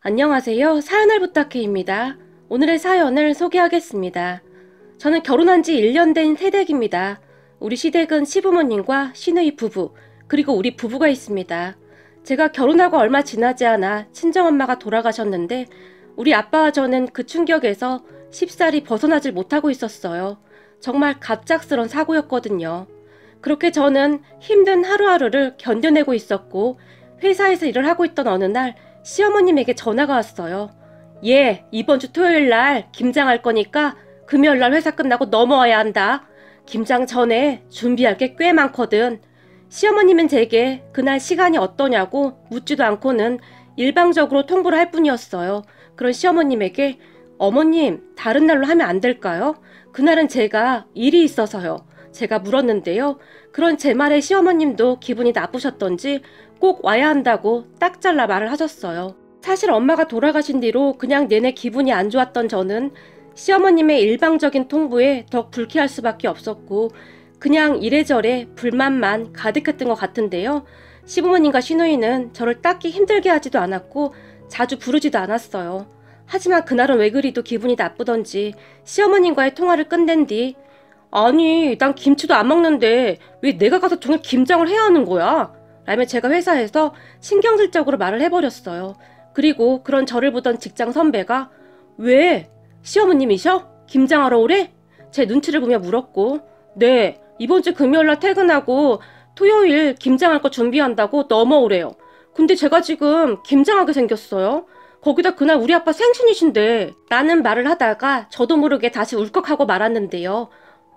안녕하세요. 사연을 부탁해입니다. 오늘의 사연을 소개하겠습니다. 저는 결혼한 지 1년 된 새댁입니다. 우리 시댁은 시부모님과 시누이 부부, 그리고 우리 부부가 있습니다. 제가 결혼하고 얼마 지나지 않아 친정엄마가 돌아가셨는데 우리 아빠와 저는 그 충격에서 쉽사리 벗어나질 못하고 있었어요. 정말 갑작스런 사고였거든요. 그렇게 저는 힘든 하루하루를 견뎌내고 있었고 회사에서 일을 하고 있던 어느 날 시어머님에게 전화가 왔어요. 얘, 이번 주 토요일 날 김장할 거니까 금요일 날 회사 끝나고 넘어와야 한다. 김장 전에 준비할 게 꽤 많거든. 시어머님은 제게 그날 시간이 어떠냐고 묻지도 않고는 일방적으로 통보를 할 뿐이었어요. 그런 시어머님에게 어머님, 다른 날로 하면 안 될까요? 그날은 제가 일이 있어서요. 제가 물었는데요. 그런 제 말에 시어머님도 기분이 나쁘셨던지 꼭 와야 한다고 딱 잘라 말을 하셨어요. 사실 엄마가 돌아가신 뒤로 그냥 내내 기분이 안 좋았던 저는 시어머님의 일방적인 통보에 더 불쾌할 수밖에 없었고 그냥 이래저래 불만만 가득했던 것 같은데요. 시부모님과 시누이는 저를 딱히 힘들게 하지도 않았고 자주 부르지도 않았어요. 하지만 그날은 왜 그리도 기분이 나쁘던지 시어머님과의 통화를 끝낸 뒤 아니, 난 김치도 안 먹는데 왜 내가 가서 종일 김장을 해야 하는 거야? 라며 제가 회사에서 신경질적으로 말을 해버렸어요. 그리고 그런 저를 보던 직장 선배가 왜? 시어머님이셔? 김장하러 오래? 제 눈치를 보며 물었고 네, 이번 주 금요일날 퇴근하고 토요일 김장할 거 준비한다고 넘어오래요. 근데 제가 지금 김장하게 생겼어요. 거기다 그날 우리 아빠 생신이신데 라는 말을 하다가 저도 모르게 다시 울컥하고 말았는데요.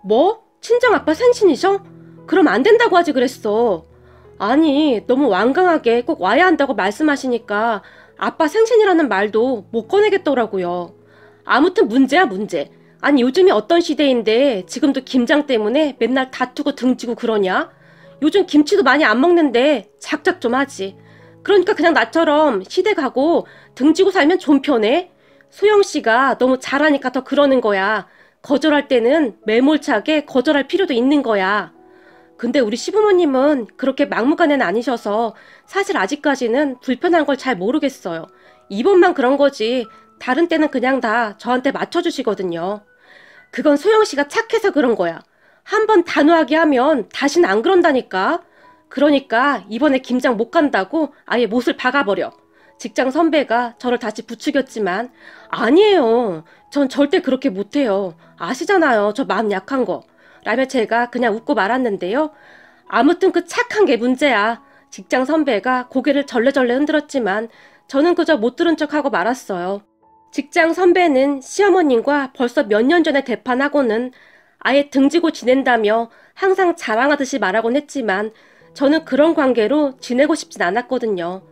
뭐? 친정아빠 생신이셔? 그럼 안 된다고 하지 그랬어. 아니, 너무 완강하게 꼭 와야 한다고 말씀하시니까 아빠 생신이라는 말도 못 꺼내겠더라고요. 아무튼 문제야 문제. 아니 요즘이 어떤 시대인데 지금도 김장 때문에 맨날 다투고 등지고 그러냐? 요즘 김치도 많이 안 먹는데 작작 좀 하지. 그러니까 그냥 나처럼 시댁 가고 등지고 살면 좀 편해. 소영씨가 너무 잘하니까 더 그러는 거야. 거절할 때는 매몰차게 거절할 필요도 있는 거야. 근데 우리 시부모님은 그렇게 막무가내는 아니셔서 사실 아직까지는 불편한 걸 잘 모르겠어요. 이번만 그런 거지 다른 때는 그냥 다 저한테 맞춰주시거든요. 그건 소영씨가 착해서 그런 거야. 한번 단호하게 하면 다신 안 그런다니까. 그러니까 이번에 김장 못 간다고 아예 못을 박아버려. 직장 선배가 저를 다시 부추겼지만 아니에요. 전 절대 그렇게 못해요. 아시잖아요. 저 마음 약한 거. 라며 제가 그냥 웃고 말았는데요. 아무튼 그 착한 게 문제야. 직장 선배가 고개를 절레절레 흔들었지만 저는 그저 못 들은 척하고 말았어요. 직장 선배는 시어머님과 벌써 몇 년 전에 대판하고는 아예 등지고 지낸다며 항상 자랑하듯이 말하곤 했지만 저는 그런 관계로 지내고 싶진 않았거든요.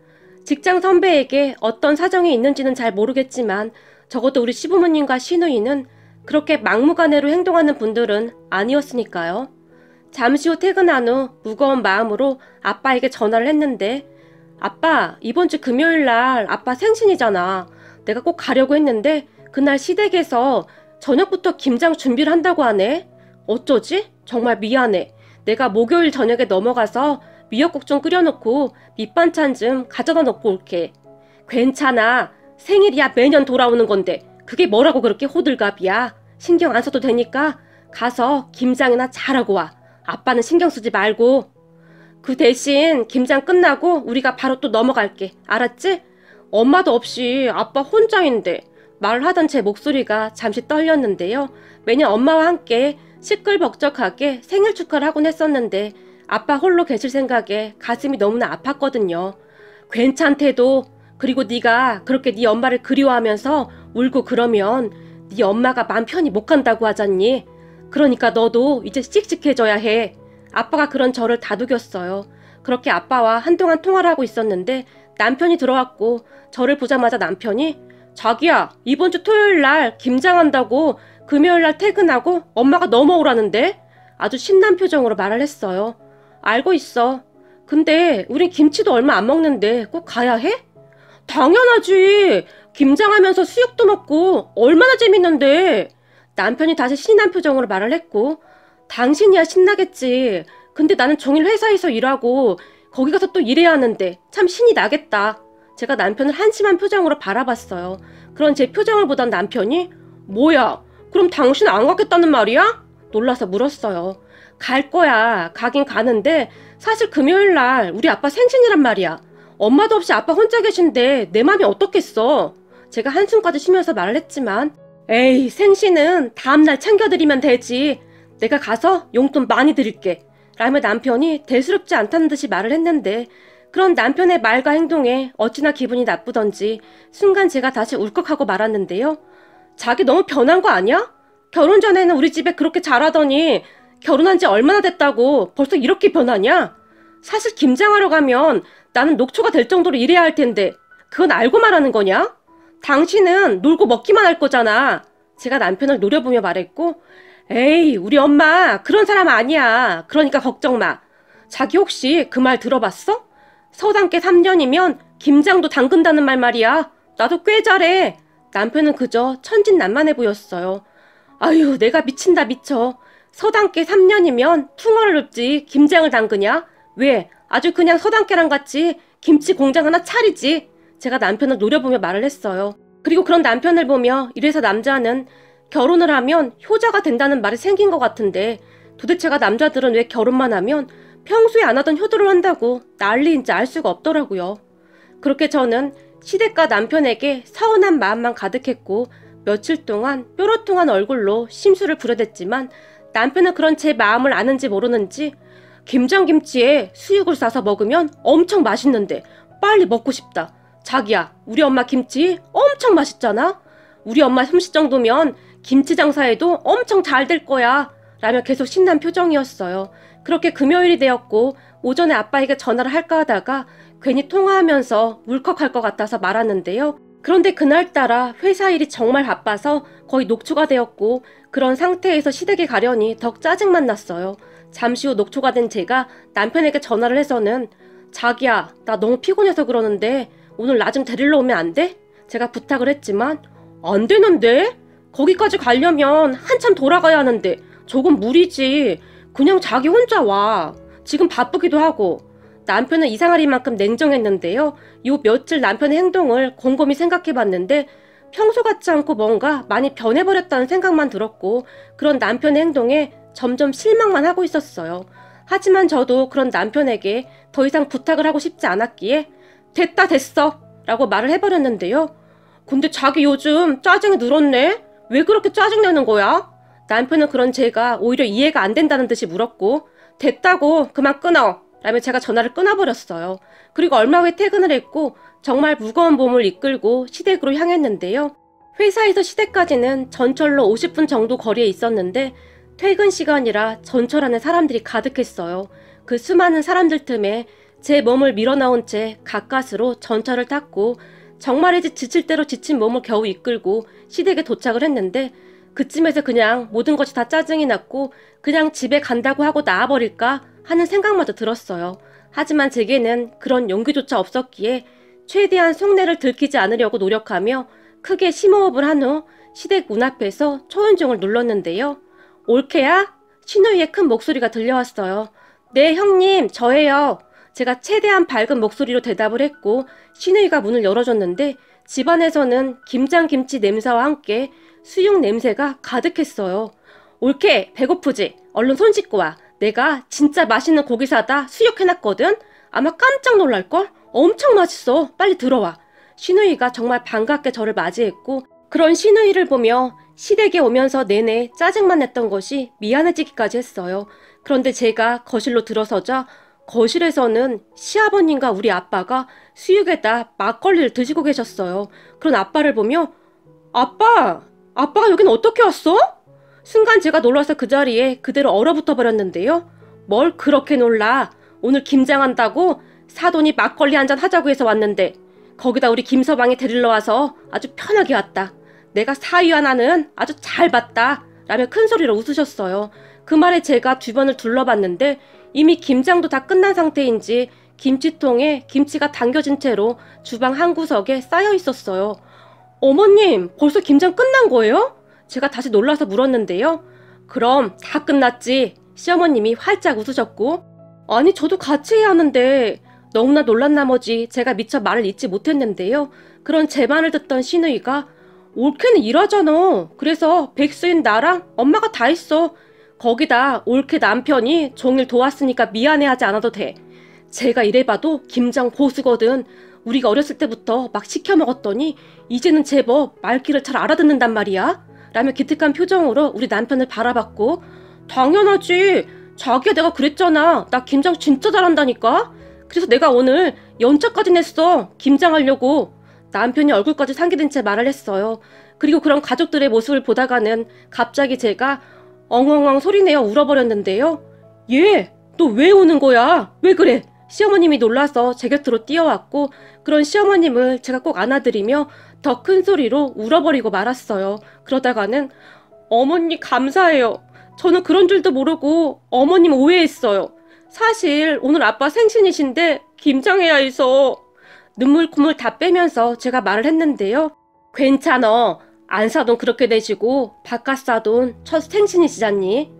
직장 선배에게 어떤 사정이 있는지는 잘 모르겠지만 적어도 우리 시부모님과 시누이는 그렇게 막무가내로 행동하는 분들은 아니었으니까요. 잠시 후 퇴근한 후 무거운 마음으로 아빠에게 전화를 했는데 아빠, 이번 주 금요일 날 아빠 생신이잖아. 내가 꼭 가려고 했는데 그날 시댁에서 저녁부터 김장 준비를 한다고 하네. 어쩌지? 정말 미안해. 내가 목요일 저녁에 넘어가서 미역국 좀 끓여놓고 밑반찬 좀 가져다 놓고 올게. 괜찮아. 생일이야 매년 돌아오는 건데 그게 뭐라고 그렇게 호들갑이야. 신경 안 써도 되니까 가서 김장이나 잘하고 와. 아빠는 신경 쓰지 말고. 그 대신 김장 끝나고 우리가 바로 또 넘어갈게. 알았지? 엄마도 없이 아빠 혼자인데 말을 하던 제 목소리가 잠시 떨렸는데요. 매년 엄마와 함께 시끌벅적하게 생일 축하를 하곤 했었는데 아빠 홀로 계실 생각에 가슴이 너무나 아팠거든요. 괜찮대도. 그리고 네가 그렇게 네 엄마를 그리워하면서 울고 그러면 네 엄마가 맘 편히 못 간다고 하잖니. 그러니까 너도 이제 씩씩해져야 해. 아빠가 그런 저를 다독였어요. 그렇게 아빠와 한동안 통화를 하고 있었는데 남편이 들어왔고 저를 보자마자 남편이 자기야, 이번 주 토요일 날 김장한다고 금요일 날 퇴근하고 엄마가 넘어오라는데? 아주 신난 표정으로 말을 했어요. 알고 있어. 근데 우린 김치도 얼마 안 먹는데 꼭 가야 해? 당연하지. 김장하면서 수육도 먹고 얼마나 재밌는데. 남편이 다시 신난 표정으로 말을 했고 당신이야 신나겠지. 근데 나는 종일 회사에서 일하고 거기 가서 또 일해야 하는데 참 신이 나겠다. 제가 남편을 한심한 표정으로 바라봤어요. 그런 제 표정을 보던 남편이 뭐야? 그럼 당신 안 가겠다는 말이야? 놀라서 물었어요. 갈 거야. 가긴 가는데 사실 금요일 날 우리 아빠 생신이란 말이야. 엄마도 없이 아빠 혼자 계신데 내 맘이 어떻겠어. 제가 한숨까지 쉬면서 말을 했지만 에이 생신은 다음날 챙겨드리면 되지. 내가 가서 용돈 많이 드릴게. 라며 남편이 대수롭지 않다는 듯이 말을 했는데 그런 남편의 말과 행동에 어찌나 기분이 나쁘던지 순간 제가 다시 울컥하고 말았는데요. 자기 너무 변한 거 아니야? 결혼 전에는 우리 집에 그렇게 잘하더니 결혼한 지 얼마나 됐다고 벌써 이렇게 변하냐? 사실 김장하러 가면 나는 녹초가 될 정도로 일해야 할 텐데 그건 알고 말하는 거냐? 당신은 놀고 먹기만 할 거잖아. 제가 남편을 노려보며 말했고 에이 우리 엄마 그런 사람 아니야. 그러니까 걱정 마. 자기 혹시 그 말 들어봤어? 서당계 3년이면 김장도 담근다는 말 말이야. 나도 꽤 잘해. 남편은 그저 천진난만해 보였어요. 아유 내가 미친다 미쳐. 서당계 3년이면 퉁어를 읊지 김장을 담그냐? 왜? 아주 그냥 서당계랑 같이 김치 공장 하나 차리지. 제가 남편을 노려보며 말을 했어요. 그리고 그런 남편을 보며 이래서 남자는 결혼을 하면 효자가 된다는 말이 생긴 것 같은데 도대체가 남자들은 왜 결혼만 하면 평소에 안 하던 효도를 한다고 난리인지 알 수가 없더라고요. 그렇게 저는 시댁과 남편에게 서운한 마음만 가득했고 며칠 동안 뾰로통한 얼굴로 심술을 부려댔지만 남편은 그런 제 마음을 아는지 모르는지 김장김치에 수육을 싸서 먹으면 엄청 맛있는데 빨리 먹고 싶다. 자기야 우리 엄마 김치 엄청 맛있잖아. 우리 엄마 솜씨 정도면 김치 장사에도 엄청 잘 될 거야. 라며 계속 신난 표정이었어요. 그렇게 금요일이 되었고 오전에 아빠에게 전화를 할까 하다가 괜히 통화하면서 울컥할 것 같아서 말았는데요. 그런데 그날따라 회사 일이 정말 바빠서 거의 녹초가 되었고 그런 상태에서 시댁에 가려니 덕 짜증만 났어요. 잠시 후 녹초가 된 제가 남편에게 전화를 해서는 자기야 나 너무 피곤해서 그러는데 오늘 나 좀 데리러 오면 안 돼? 제가 부탁을 했지만 안 되는데? 거기까지 가려면 한참 돌아가야 하는데 조금 무리지. 그냥 자기 혼자 와. 지금 바쁘기도 하고. 남편은 이상하리만큼 냉정했는데요. 요 며칠 남편의 행동을 곰곰이 생각해봤는데 평소 같지 않고 뭔가 많이 변해버렸다는 생각만 들었고 그런 남편의 행동에 점점 실망만 하고 있었어요. 하지만 저도 그런 남편에게 더 이상 부탁을 하고 싶지 않았기에 됐다 됐어 라고 말을 해버렸는데요. 근데 자기 요즘 짜증이 늘었네? 왜 그렇게 짜증내는 거야? 남편은 그런 제가 오히려 이해가 안 된다는 듯이 물었고 됐다고 그만 끊어 라며 제가 전화를 끊어버렸어요. 그리고 얼마 후에 퇴근을 했고 정말 무거운 몸을 이끌고 시댁으로 향했는데요. 회사에서 시댁까지는 전철로 50분 정도 거리에 있었는데 퇴근 시간이라 전철 안에 사람들이 가득했어요. 그 수많은 사람들 틈에 제 몸을 밀어넣은 채 가까스로 전철을 탔고 정말이지 지칠 대로 지친 몸을 겨우 이끌고 시댁에 도착을 했는데 그쯤에서 그냥 모든 것이 다 짜증이 났고 그냥 집에 간다고 하고 나와버릴까 하는 생각마저 들었어요. 하지만 제게는 그런 용기조차 없었기에 최대한 속내를 들키지 않으려고 노력하며 크게 심호흡을 한 후 시댁 문 앞에서 초인종을 눌렀는데요. 올케야? 신우이의 큰 목소리가 들려왔어요. 네 형님 저예요. 제가 최대한 밝은 목소리로 대답을 했고 신우이가 문을 열어줬는데 집안에서는 김장김치 냄새와 함께 수육 냄새가 가득했어요. 올케 배고프지? 얼른 손 씻고 와. 내가 진짜 맛있는 고기 사다 수육해놨거든? 아마 깜짝 놀랄걸? 엄청 맛있어. 빨리 들어와. 신우이가 정말 반갑게 저를 맞이했고 그런 신우이를 보며 시댁에 오면서 내내 짜증만 냈던 것이 미안해지기까지 했어요. 그런데 제가 거실로 들어서자 거실에서는 시아버님과 우리 아빠가 수육에다 막걸리를 드시고 계셨어요. 그런 아빠를 보며 아빠가 여긴 어떻게 왔어? 순간 제가 놀라서 그 자리에 그대로 얼어붙어 버렸는데요. 뭘 그렇게 놀라? 오늘 김장한다고 사돈이 막걸리 한잔 하자고 해서 왔는데 거기다 우리 김서방이 데리러 와서 아주 편하게 왔다. 내가 사위 하나는 아주 잘 봤다. 라며 큰 소리로 웃으셨어요. 그 말에 제가 주변을 둘러봤는데 이미 김장도 다 끝난 상태인지 김치통에 김치가 담겨진 채로 주방 한 구석에 쌓여 있었어요. 어머님, 벌써 김장 끝난 거예요? 제가 다시 놀라서 물었는데요. 그럼 다 끝났지. 시어머님이 활짝 웃으셨고 아니 저도 같이 해야 하는데 너무나 놀란 나머지 제가 미처 말을 잇지 못했는데요. 그런 제 말을 듣던 시누이가 올케는 일하잖아. 그래서 백수인 나랑 엄마가 다 했어. 거기다 올케 남편이 종일 도왔으니까 미안해하지 않아도 돼. 제가 이래봐도 김장 고수거든. 우리가 어렸을 때부터 막 시켜 먹었더니 이제는 제법 말귀를 잘 알아듣는단 말이야. 라며 기특한 표정으로 우리 남편을 바라봤고, 당연하지. 자기야, 내가 그랬잖아. 나 김장 진짜 잘한다니까. 그래서 내가 오늘 연차까지 냈어. 김장하려고. 남편이 얼굴까지 상기된 채 말을 했어요. 그리고 그런 가족들의 모습을 보다가는 갑자기 제가 엉엉엉 소리내어 울어버렸는데요. 얘, 너 왜 우는 거야? 왜 그래? 시어머님이 놀라서 제 곁으로 뛰어왔고, 그런 시어머님을 제가 꼭 안아드리며 더 큰 소리로 울어버리고 말았어요. 그러다가는 어머니 감사해요. 저는 그런 줄도 모르고 어머님 오해했어요. 사실 오늘 아빠 생신이신데 김장해야 해서. 눈물 콧물 다 빼면서 제가 말을 했는데요. 괜찮어. 안 사돈 그렇게 내시고 바깥 사돈 첫 생신이시잖니.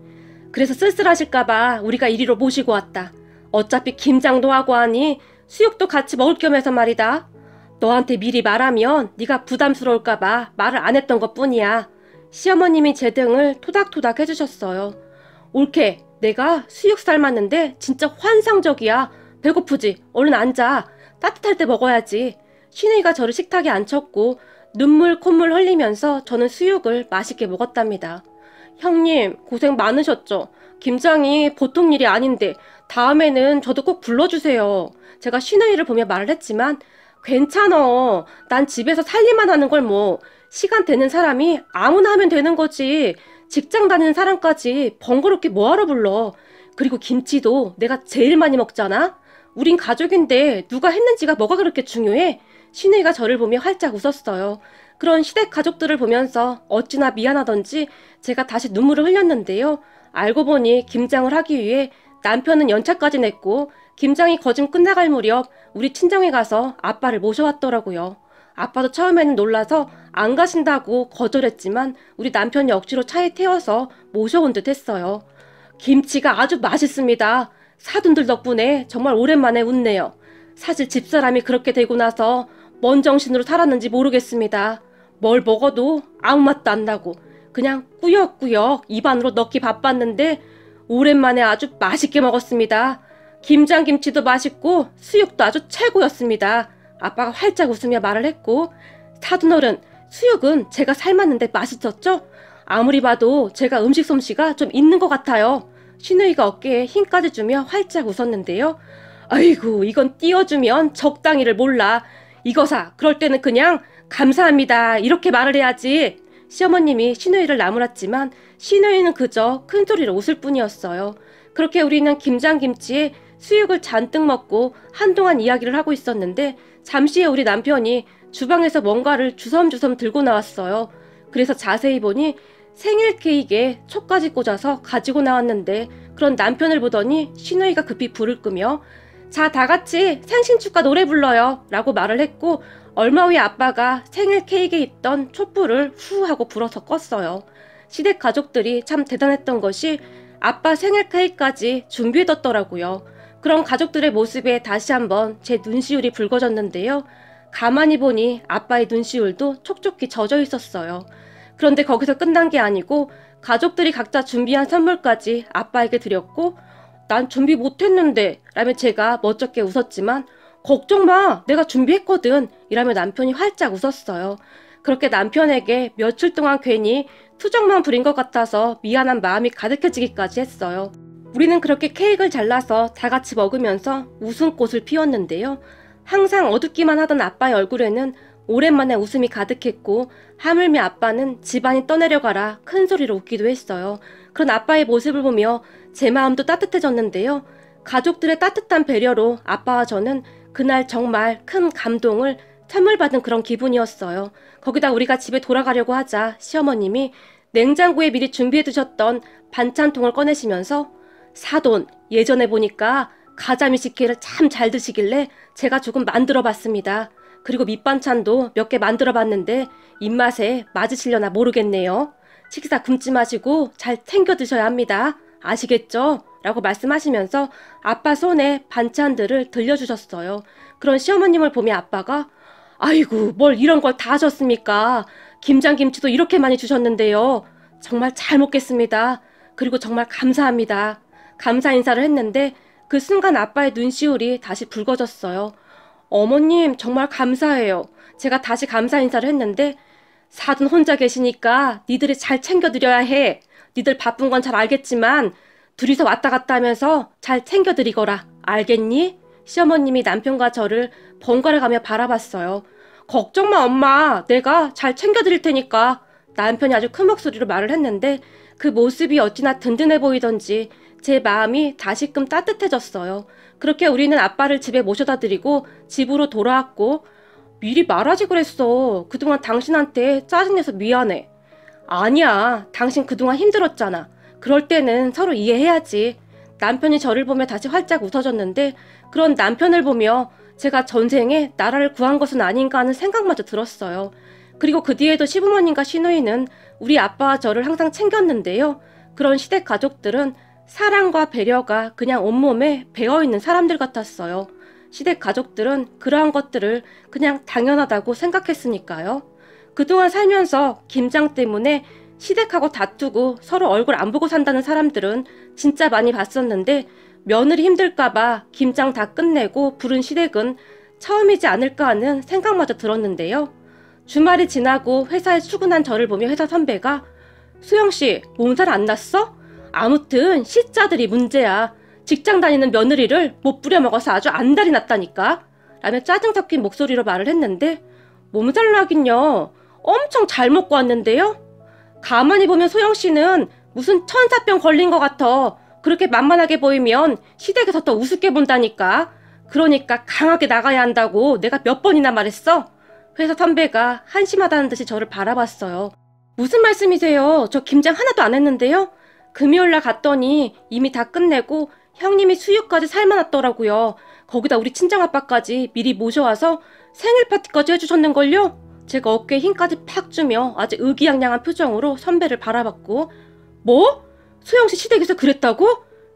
그래서 쓸쓸하실까봐 우리가 이리로 모시고 왔다. 어차피 김장도 하고 하니 수육도 같이 먹을 겸 해서 말이다. 너한테 미리 말하면 네가 부담스러울까봐 말을 안 했던 것뿐이야. 시어머님이 제 등을 토닥토닥 해주셨어요. 올케, 내가 수육 삶았는데 진짜 환상적이야. 배고프지? 얼른 앉아. 따뜻할 때 먹어야지. 시누이가 저를 식탁에 앉혔고 눈물 콧물 흘리면서 저는 수육을 맛있게 먹었답니다. 형님, 고생 많으셨죠? 김장이 보통 일이 아닌데 다음에는 저도 꼭 불러주세요. 제가 시누이를 보며 말을 했지만 괜찮어. 난 집에서 살림만 하는 걸 뭐. 시간 되는 사람이 아무나 하면 되는 거지. 직장 다니는 사람까지 번거롭게 뭐하러 불러. 그리고 김치도 내가 제일 많이 먹잖아. 우린 가족인데 누가 했는지가 뭐가 그렇게 중요해? 시누이가 저를 보며 활짝 웃었어요. 그런 시댁 가족들을 보면서 어찌나 미안하던지 제가 다시 눈물을 흘렸는데요. 알고 보니 김장을 하기 위해 남편은 연차까지 냈고 김장이 거진 끝나갈 무렵 우리 친정에 가서 아빠를 모셔왔더라고요. 아빠도 처음에는 놀라서 안 가신다고 거절했지만 우리 남편이 억지로 차에 태워서 모셔온 듯 했어요. 김치가 아주 맛있습니다. 사돈들 덕분에 정말 오랜만에 웃네요. 사실 집사람이 그렇게 되고 나서 뭔 정신으로 살았는지 모르겠습니다. 뭘 먹어도 아무 맛도 안 나고 그냥 꾸역꾸역 입안으로 넣기 바빴는데 오랜만에 아주 맛있게 먹었습니다. 김장김치도 맛있고 수육도 아주 최고였습니다. 아빠가 활짝 웃으며 말을 했고, 사돈어른, 수육은 제가 삶았는데 맛있었죠? 아무리 봐도 제가 음식 솜씨가 좀 있는 것 같아요. 시누이가 어깨에 힘까지 주며 활짝 웃었는데요. 아이고, 이건 띄워주면 적당히를 몰라. 이거사, 그럴 때는 그냥 감사합니다 이렇게 말을 해야지. 시어머님이 시누이를 나무랐지만 시누이는 그저 큰 소리로 웃을 뿐이었어요. 그렇게 우리는 김장김치에 수육을 잔뜩 먹고 한동안 이야기를 하고 있었는데 잠시 후에 우리 남편이 주방에서 뭔가를 주섬주섬 들고 나왔어요. 그래서 자세히 보니 생일 케이크에 촉까지 꽂아서 가지고 나왔는데 그런 남편을 보더니 시누이가 급히 불을 끄며 자, 다같이 생신 축하 노래 불러요 라고 말을 했고 얼마 후에 아빠가 생일 케이크에 있던 촛불을 후 하고 불어서 껐어요. 시댁 가족들이 참 대단했던 것이 아빠 생일 케이크까지 준비해뒀더라고요. 그런 가족들의 모습에 다시 한번 제 눈시울이 붉어졌는데요. 가만히 보니 아빠의 눈시울도 촉촉히 젖어 있었어요. 그런데 거기서 끝난 게 아니고 가족들이 각자 준비한 선물까지 아빠에게 드렸고 난 준비 못했는데 라며 제가 멋쩍게 웃었지만 걱정 마, 내가 준비했거든 이라며 남편이 활짝 웃었어요. 그렇게 남편에게 며칠 동안 괜히 투정만 부린 것 같아서 미안한 마음이 가득해지기까지 했어요. 우리는 그렇게 케이크를 잘라서 다 같이 먹으면서 웃음꽃을 피웠는데요. 항상 어둡기만 하던 아빠의 얼굴에는 오랜만에 웃음이 가득했고 하물며 아빠는 집안이 떠내려가라 큰 소리로 웃기도 했어요. 그런 아빠의 모습을 보며 제 마음도 따뜻해졌는데요. 가족들의 따뜻한 배려로 아빠와 저는 그날 정말 큰 감동을 선물 받은 그런 기분이었어요. 거기다 우리가 집에 돌아가려고 하자 시어머님이 냉장고에 미리 준비해 두셨던 반찬통을 꺼내시면서 사돈, 예전에 보니까 가자미 식혜를 참 잘 드시길래 제가 조금 만들어 봤습니다. 그리고 밑반찬도 몇 개 만들어 봤는데 입맛에 맞으시려나 모르겠네요. 식사 굶지 마시고 잘 챙겨 드셔야 합니다. 아시겠죠? 라고 말씀하시면서 아빠 손에 반찬들을 들려주셨어요. 그런 시어머님을 보며 아빠가 아이고 뭘 이런 걸 다 하셨습니까? 김장김치도 이렇게 많이 주셨는데요. 정말 잘 먹겠습니다. 그리고 정말 감사합니다. 감사 인사를 했는데 그 순간 아빠의 눈시울이 다시 붉어졌어요. 어머님 정말 감사해요. 제가 다시 감사 인사를 했는데 사돈 혼자 계시니까 니들이 잘 챙겨드려야 해. 니들 바쁜 건 잘 알겠지만 둘이서 왔다 갔다 하면서 잘 챙겨드리거라. 알겠니? 시어머님이 남편과 저를 번갈아 가며 바라봤어요. 걱정 마 엄마. 내가 잘 챙겨드릴 테니까. 남편이 아주 큰 목소리로 말을 했는데 그 모습이 어찌나 든든해 보이던지 제 마음이 다시금 따뜻해졌어요. 그렇게 우리는 아빠를 집에 모셔다 드리고 집으로 돌아왔고 미리 말하지 그랬어. 그동안 당신한테 짜증내서 미안해. 아니야. 당신 그동안 힘들었잖아. 그럴 때는 서로 이해해야지. 남편이 저를 보며 다시 활짝 웃어줬는데 그런 남편을 보며 제가 전생에 나라를 구한 것은 아닌가 하는 생각마저 들었어요. 그리고 그 뒤에도 시부모님과 시누이는 우리 아빠와 저를 항상 챙겼는데요. 그런 시댁 가족들은 사랑과 배려가 그냥 온몸에 배어있는 사람들 같았어요. 시댁 가족들은 그러한 것들을 그냥 당연하다고 생각했으니까요. 그동안 살면서 김장 때문에 시댁하고 다투고 서로 얼굴 안 보고 산다는 사람들은 진짜 많이 봤었는데 며느리 힘들까봐 김장 다 끝내고 부른 시댁은 처음이지 않을까 하는 생각마저 들었는데요. 주말이 지나고 회사에 출근한 저를 보며 회사 선배가 수영씨 몸살 안 났어? 아무튼 시자들이 문제야. 직장 다니는 며느리를 못 부려먹어서 아주 안달이 났다니까 라며 짜증 섞인 목소리로 말을 했는데 몸살 나긴요. 엄청 잘 먹고 왔는데요. 가만히 보면 소영씨는 무슨 천사병 걸린 것 같아. 그렇게 만만하게 보이면 시댁에서 더 우습게 본다니까. 그러니까 강하게 나가야 한다고 내가 몇 번이나 말했어. 회사 선배가 한심하다는 듯이 저를 바라봤어요. 무슨 말씀이세요? 저 김장 하나도 안 했는데요. 금요일날 갔더니 이미 다 끝내고 형님이 수육까지 삶아놨더라고요. 거기다 우리 친정아빠까지 미리 모셔와서 생일 파티까지 해주셨는걸요. 제가 어깨에 힘까지 팍 주며 아주 의기양양한 표정으로 선배를 바라봤고 뭐? 소영씨 시댁에서 그랬다고?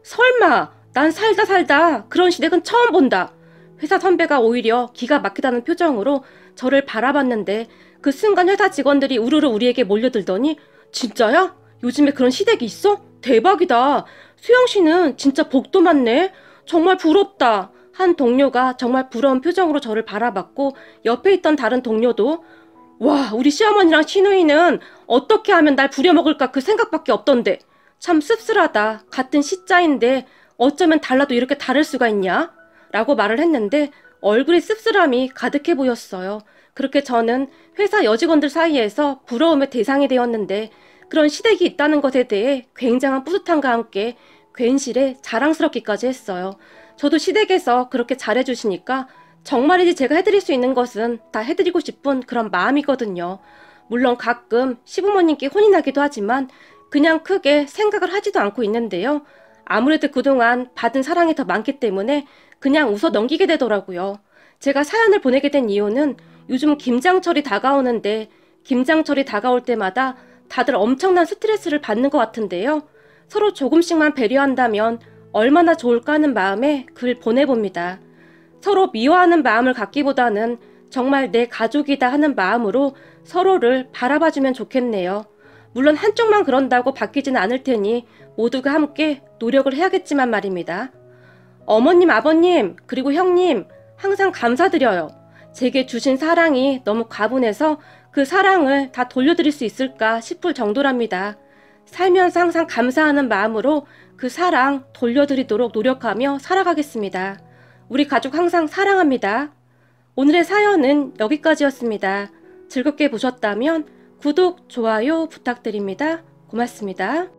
설마 난 살다 그런 시댁은 처음 본다. 회사 선배가 오히려 기가 막히다는 표정으로 저를 바라봤는데 그 순간 회사 직원들이 우르르 우리에게 몰려들더니 진짜야? 요즘에 그런 시댁이 있어? 대박이다. 수영씨는 진짜 복도 많네. 정말 부럽다. 한 동료가 정말 부러운 표정으로 저를 바라봤고 옆에 있던 다른 동료도 와 우리 시어머니랑 시누이는 어떻게 하면 날 부려먹을까 그 생각밖에 없던데 참 씁쓸하다. 같은 시자인데 어쩌면 달라도 이렇게 다를 수가 있냐? 라고 말을 했는데 얼굴에 씁쓸함이 가득해 보였어요. 그렇게 저는 회사 여직원들 사이에서 부러움의 대상이 되었는데 그런 시댁이 있다는 것에 대해 굉장한 뿌듯함과 함께 괜시레 자랑스럽기까지 했어요. 저도 시댁에서 그렇게 잘해주시니까 정말이지 제가 해드릴 수 있는 것은 다 해드리고 싶은 그런 마음이거든요. 물론 가끔 시부모님께 혼이 나기도 하지만 그냥 크게 생각을 하지도 않고 있는데요. 아무래도 그동안 받은 사랑이 더 많기 때문에 그냥 웃어 넘기게 되더라고요. 제가 사연을 보내게 된 이유는 요즘 김장철이 다가오는데 김장철이 다가올 때마다 다들 엄청난 스트레스를 받는 것 같은데요. 서로 조금씩만 배려한다면 얼마나 좋을까 하는 마음에 글 보내봅니다. 서로 미워하는 마음을 갖기보다는 정말 내 가족이다 하는 마음으로 서로를 바라봐주면 좋겠네요. 물론 한쪽만 그런다고 바뀌지는 않을 테니 모두가 함께 노력을 해야겠지만 말입니다. 어머님, 아버님, 그리고 형님 항상 감사드려요. 제게 주신 사랑이 너무 과분해서 그 사랑을 다 돌려드릴 수 있을까 싶을 정도랍니다. 살면서 항상 감사하는 마음으로 그 사랑 돌려드리도록 노력하며 살아가겠습니다. 우리 가족 항상 사랑합니다. 오늘의 사연은 여기까지였습니다. 즐겁게 보셨다면 구독, 좋아요 부탁드립니다. 고맙습니다.